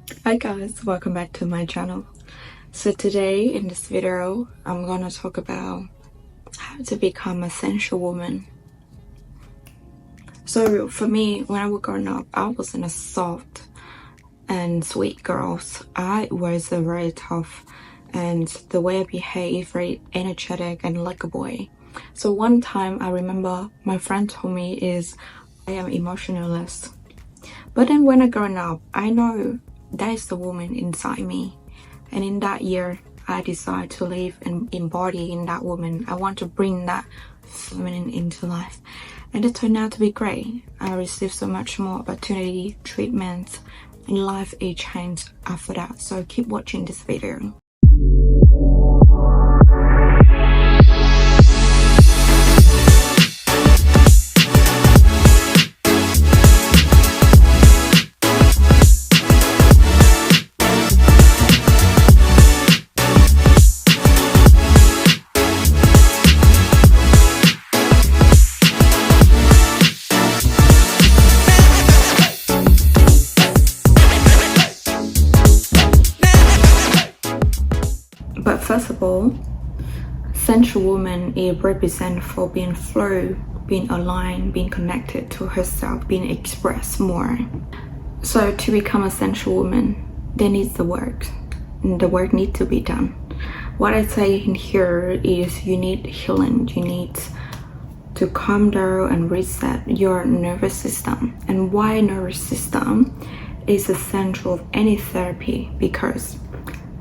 Hi guys, welcome back to my channel. So today in this video, I'm gonna talk about how to become a sensual woman. So for me, when I was growing up, I wasn't a soft and sweet girl. I was a very tough, and the way I behave very energetic and like a boy. So one time I remember my friend told me is I am emotionless. But then when I grown up, I know that is the woman inside me. And in that year, I decided to live and embody in that woman. I want to bring that feminine into life. And it turned out to be great. I received so much more opportunity, treatment, and life it changed after that. So keep watching this video. But first of all, sensual woman is represent for being flow, being aligned, being connected to herself, being expressed more. So to become a sensual woman, there needs the work. And the work needs to be done. What I say in here is you need healing. You need to calm down and reset your nervous system. And why nervous system is essential of any therapy, because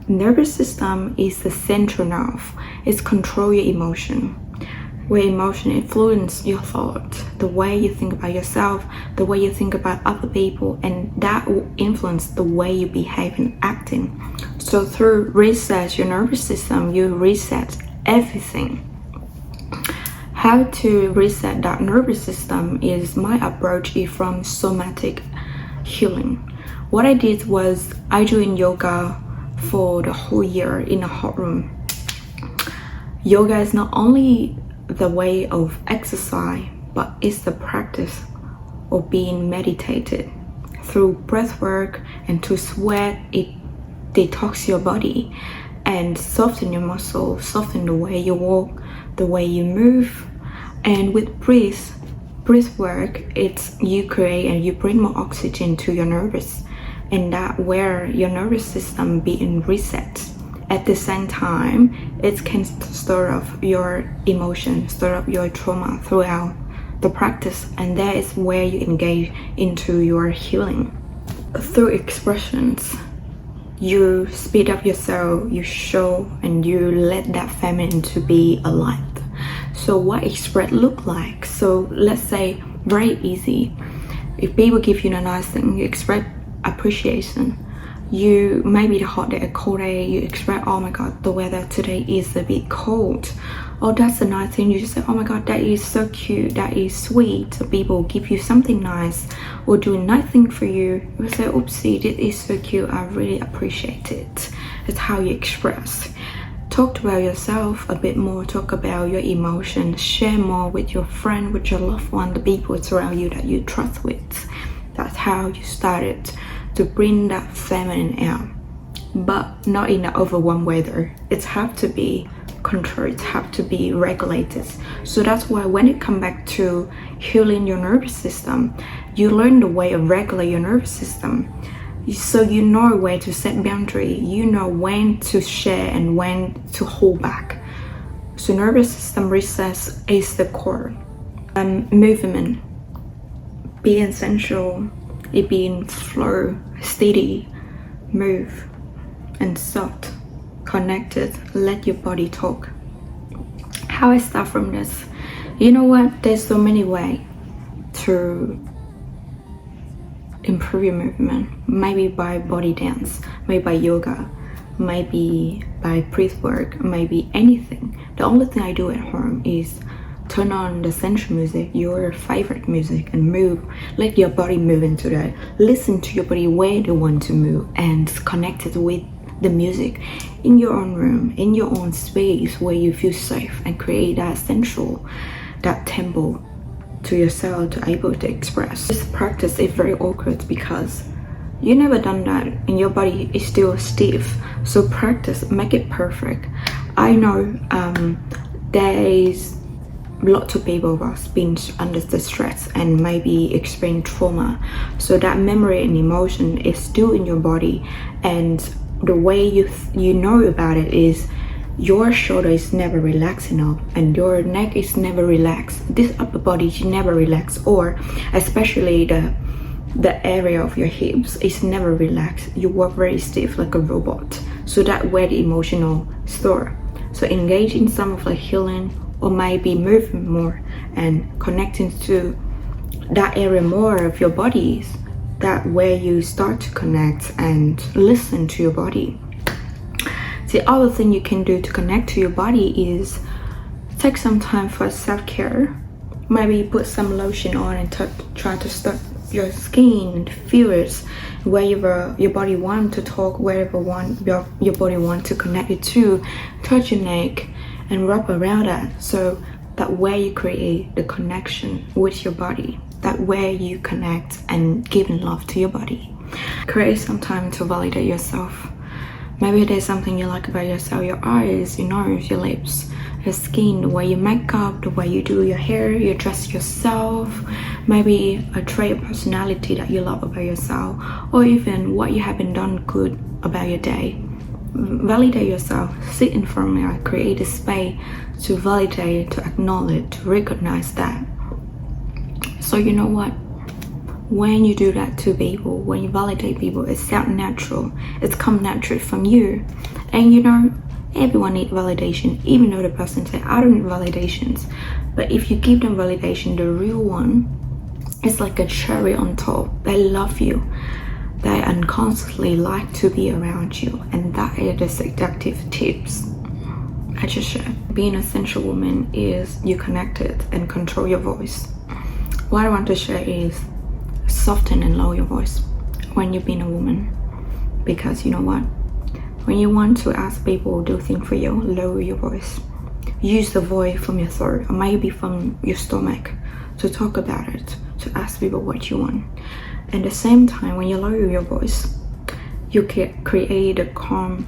nervous system is the central nerve. It's control your emotion, where emotion influence your thought, the way you think about yourself, the way you think about other people, and that will influence the way you behave and acting. So through reset your nervous system, you reset everything. How to reset that nervous system is my approach is from somatic healing. What I did was I joined yoga for the whole year in a hot room. Yoga is not only the way of exercise, but it's the practice of being meditated through breath work, and to sweat it detox your body and soften your muscle, soften the way you walk, the way you move. And with breath work, it's you create and you bring more oxygen to your nervous, and that where your nervous system being reset. At the same time, it can stir up your emotion, stir up your trauma throughout the practice, and that is where you engage into your healing. Through expressions, you speed up yourself, you show and you let that feminine to be alive. So what express look like? So let's say very easy. If people give you a nice thing, you express appreciation. You maybe the hot day, a cold day, you express, oh my god, the weather today is a bit cold. Oh, that's a nice thing. You just say, oh my god, that is so cute, that is sweet. So people give you something nice or do nothing for you. You say, oopsie, this is so cute, I really appreciate it. It's how you express. Talk about yourself a bit more, talk about your emotions, share more with your friend, with your loved one, the people around you that you trust with. That's how you started to bring that feminine out, but not in an overwhelmed way though. It have to be controlled, it have to be regulated. So that's why when it come back to healing your nervous system, you learn the way of regulate your nervous system. So you know where to set boundary, you know when to share and when to hold back. So nervous system reset is the core. Movement, being sensual, it being flow, steady, move, and soft, connected. Let your body talk. How I start from this? You know what? There's so many ways to improve your movement. Maybe by body dance, maybe by yoga, maybe by breath work, maybe anything. The only thing I do at home is turn on the sensual music, your favorite music, and move. Let your body move into that. Listen to your body where they want to move and connect it with the music in your own room, in your own space where you feel safe, and create that sensual, that temple to yourself to able to express. This practice is very awkward because You never done that and your body is still stiff. So practice, make it perfect. I know there's lots of people who've been under the stress and maybe experienced trauma. So that memory and emotion is still in your body, and the way you know about it is your shoulder is never relaxed enough and your neck is never relaxed. This upper body is never relaxed, or especially the area of your hips is never relaxed. You work very stiff like a robot. So that where the emotional store. So engage in some of the healing, or maybe moving more and connecting to that area more of your bodies. That where you start to connect and listen to your body. The other thing you can do to connect to your body is take some time for self-care. Maybe put some lotion on and try to start your skin and feel it wherever your body wants to talk, wherever your body wants to connect it to. Touch your neck and wrap around that, so that way you create the connection with your body. That way you connect and give love to your body. Create some time to validate yourself. Maybe there's something you like about yourself, your eyes, your nose, your lips, your skin, the way you make up, the way you do your hair, you dress yourself, maybe a trait of personality that you love about yourself, or even what you haven't done good about your day. Validate yourself, sit in front of mirror, create a space to validate, to acknowledge, to recognize that. So you know what? When you do that to people, when you validate people, it sounds natural. It's come naturally from you. And you know, everyone needs validation, even though the person said, I don't need validations. But if you give them validation, the real one, it's like a cherry on top. They love you. They unconsciously like to be around you. And that is the seductive tips I just shared. Being a sensual woman is you connected and control your voice. What I want to share is soften and lower your voice when you've been a woman, because you know what, when you want to ask people to do things for you, lower your voice. Use the voice from your throat or maybe from your stomach to talk about it, to ask people what you want. At the same time, when you lower your voice, you can create a calm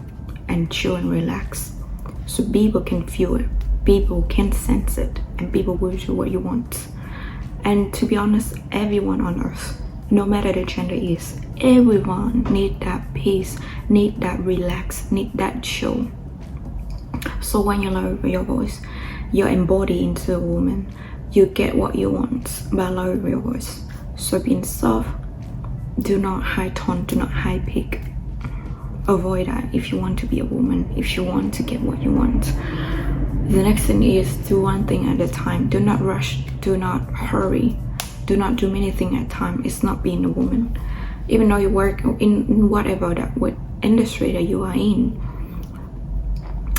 and chill and relax, so people can feel it, people can sense it, and people will do what you want. And to be honest, everyone on earth, no matter the gender is, everyone need that peace, need that relax, need that chill. So when you lower your voice, you embody into a woman. You get what you want by lowering your voice. So being soft, do not high tone, do not high pitch. Avoid that if you want to be a woman, if you want to get what you want. The next thing is do one thing at a time. Do not rush, do not hurry, do not do many things at a time. It's not being a woman. Even though you work in whatever that industry that you are in,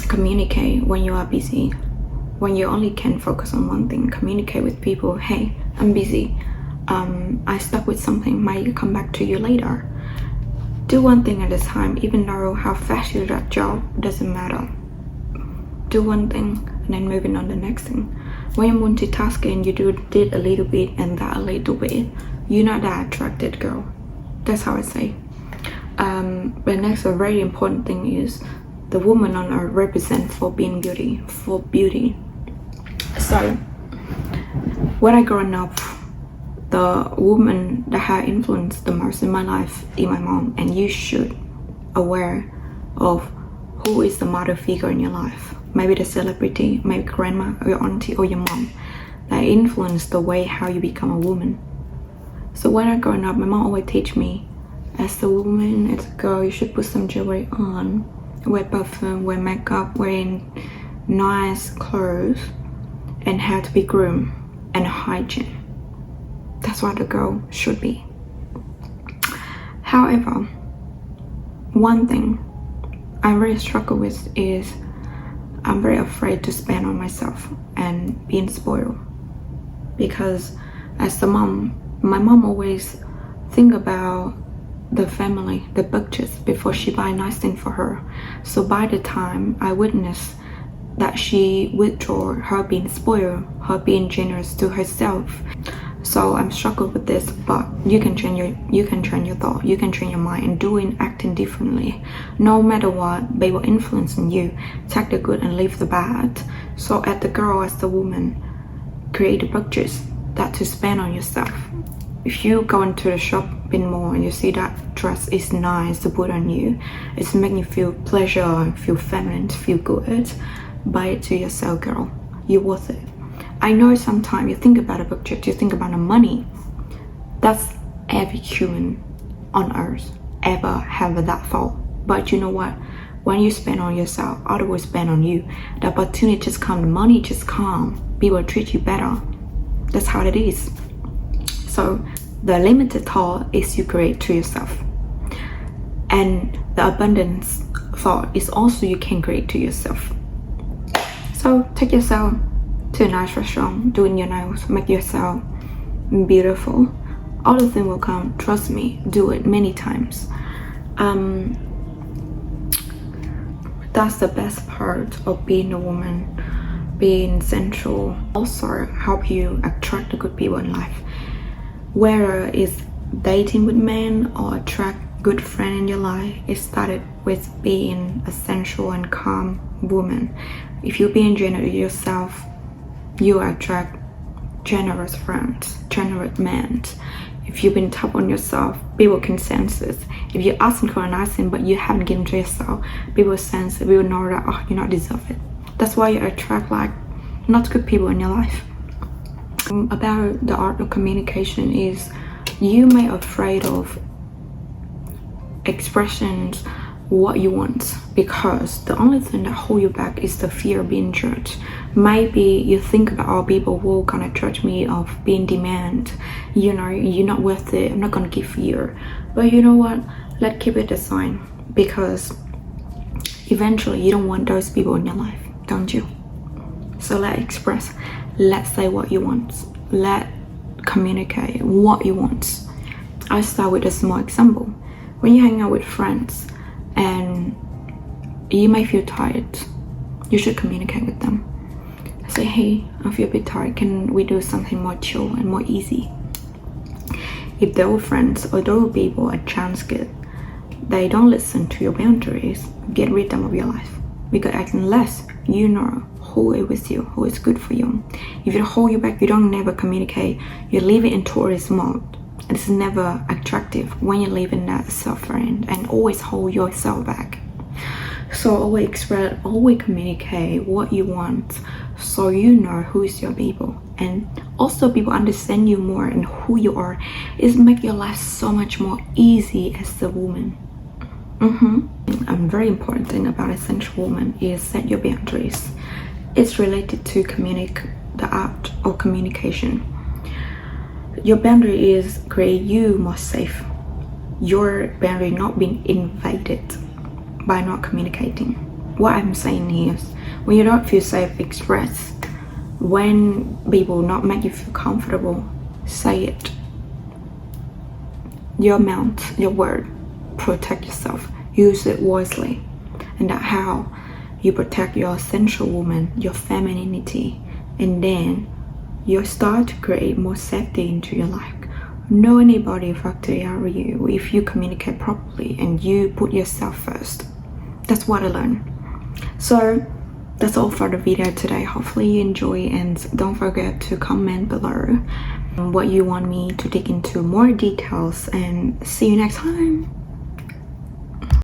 communicate when you are busy. When you only can focus on one thing, communicate with people. Hey, I'm busy. I stuck with something, might come back to you later. Do one thing at a time, even though how fast you do that job doesn't matter. Do one thing and then moving on the next thing. When you're multitasking, you did a little bit and that a little bit, you're not that attracted, girl. That's how I say. But next, a very important thing is the woman on earth represent for being beauty, for beauty. So when I growing up, the woman that had influenced the most in my life is my mom, and you should aware of who is the mother figure in your life. Maybe the celebrity, maybe grandma or your auntie or your mom that influence the way how you become a woman. So when I growing up, my mom always teach me, as a woman, as a girl, you should put some jewelry on, wear perfume, wear makeup, wearing nice clothes, and have to be groomed and hygiene. That's what a girl should be. However, one thing I really struggle with is I'm very afraid to spend on myself and being spoiled, because as the mom, my mom always think about the family, the budgets before she buy nice thing for her. So by the time I witness that she withdraw her being spoiled, her being generous to herself, So I'm struggling with this, but you can train your thought, you can train your mind, and doing acting differently. No matter what, they will influence in you. Take the good and leave the bad. So as the girl, as the woman, create a budget that to spend on yourself. If you go into the shopping mall and you see that dress is nice to put on you, it's making you feel pleasure, feel feminine, feel good, buy it to yourself, girl. You're worth it. I know sometimes you think about a budget, you think about the money. That's every human on earth ever have that thought. But you know what? When you spend on yourself, others will spend on you. The opportunity just come, the money just come. People treat you better. That's how it is. So the limited thought is you create to yourself. And the abundance thought is also you can create to yourself. So take yourself to a nice restaurant, doing your nails, make yourself beautiful. All the things will come, trust me, do it many times. That's the best part of being a woman, being sensual. Also help you attract the good people in life. Whether it's dating with men or attract good friend in your life, it started with being a sensual and calm woman. If you're being generous yourself, you attract generous friends, generous men. If you've been tough on yourself, people can sense it. If you're asking for a nice thing but you haven't given to yourself, people sense it, people know that, oh, you're not deserve it. That's why you attract like not good people in your life. About the art of communication is you may afraid of expressions what you want, because the only thing that hold you back is the fear of being judged. Maybe you think about, oh, people will gonna judge me of being demand, you know, you're not worth it, I'm not gonna give you. But you know what, let's keep it a sign, because eventually you don't want those people in your life, don't you? So let's express, let's say what you want, let's communicate what you want. I start with a small example. When you hang out with friends and you may feel tired, you should communicate with them. Say, hey, I feel a bit tired, can we do something more chill and more easy? If those friends or those people a chance good, they don't listen to your boundaries, get rid of them of your life. Because unless you know who is with you, who is good for you, if you hold you back, you don't never communicate, you live in tourist mode. It's never attractive when you live in that suffering and always hold yourself back. So always express, always communicate what you want, so you know who is your people, and also people understand you more and who you are. It makes your life so much more easy as a woman. A very important thing about a sensual woman is set your boundaries. It's related to the art of communication. Your boundary is create you more safe. Your boundary not being invaded by not communicating. What I'm saying is, when you don't feel safe, express. When people not make you feel comfortable, say it. Your mouth, your word, protect yourself. Use it wisely. And that's how you protect your sensual woman, your femininity. And then you start to create more safety into your life. No anybody factory out you if you communicate properly and you put yourself first. That's what I learned. So that's all for the video today. Hopefully you enjoy, and don't forget to comment below what you want me to dig into more details, and see you next time.